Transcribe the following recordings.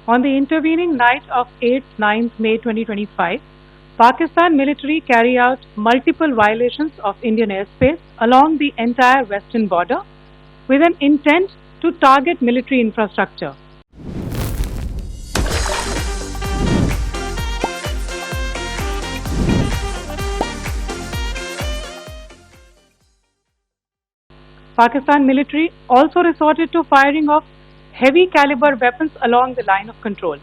On the intervening night of 8th-9th May 2025, Pakistan military carried out multiple violations of Indian airspace along the entire western border with an intent to target military infrastructure. Pakistan military also resorted to firing of heavy caliber weapons along the line of control.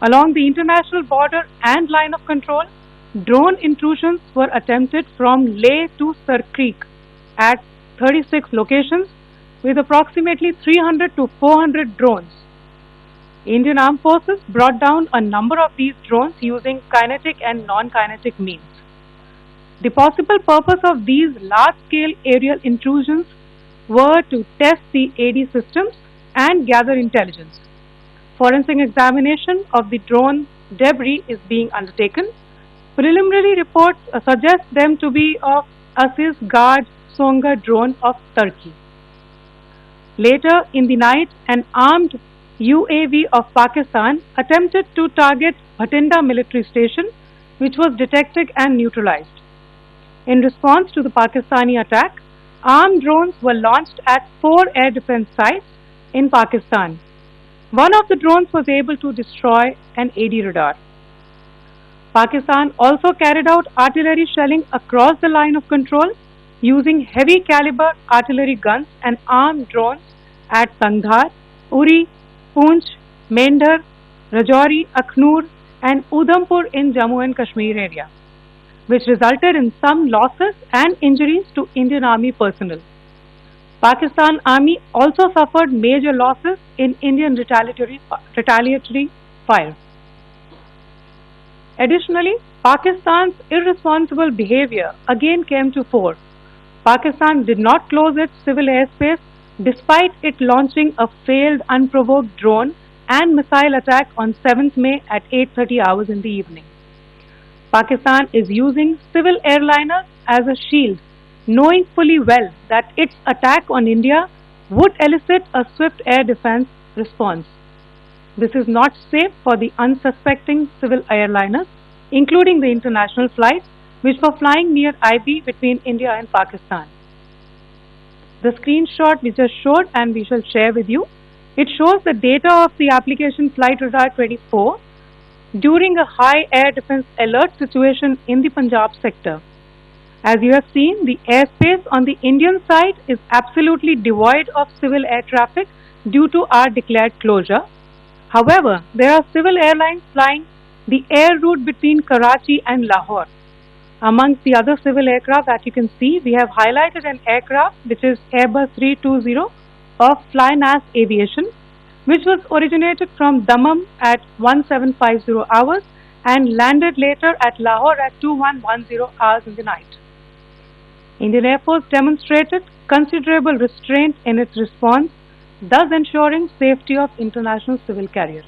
Along the international border and line of control, drone intrusions were attempted from Leh to Sar Creek at 36 locations with approximately 300 to 400 drones. Indian Armed Forces brought down a number of these drones using kinetic and non-kinetic means. The possible purpose of these large-scale aerial intrusions were to test the AD systems and gather intelligence. Forensic examination of the drone debris is being undertaken. Preliminary reports suggest them to be of Aziz Guard Songa drone of Turkey. Later in the night, an armed UAV of Pakistan attempted to target Bhatinda military station, which was detected and neutralized. In response to the Pakistani attack, armed drones were launched at 4 air defense sites in Pakistan. One of the drones was able to destroy an AD radar. Pakistan also carried out artillery shelling across the line of control using heavy caliber artillery guns and armed drones at Tangdhar, Uri, Poonch, Mendhar, Rajouri, Akhnur and Udhampur in Jammu and Kashmir area, which resulted in some losses and injuries to Indian Army personnel. Pakistan Army also suffered major losses in Indian retaliatory fire. Additionally, Pakistan's irresponsible behavior again came to fore. Pakistan did not close its civil airspace despite it launching a failed unprovoked drone and missile attack on 7th May at 8:30 hours in the evening. Pakistan is using civil airliners as a shield, knowing fully well that its attack on India would elicit a swift air defense response. This is not safe for the unsuspecting civil airliners, including the international flights which were flying near IB between India and Pakistan. The screenshot we just showed and we shall share with you, it shows the data of the application Flight Radar 24 during a high air defense alert situation in the Punjab sector. As you have seen, the airspace on the Indian side is absolutely devoid of civil air traffic due to our declared closure. However, there are civil airlines flying the air route between Karachi and Lahore. Amongst the other civil aircraft that you can see, we have highlighted an aircraft which is Airbus 320 of Flynas Aviation, which was originated from Dammam at 1750 hours and landed later at Lahore at 2110 hours in the night. Indian Air Force demonstrated considerable restraint in its response, thus ensuring safety of international civil carriers.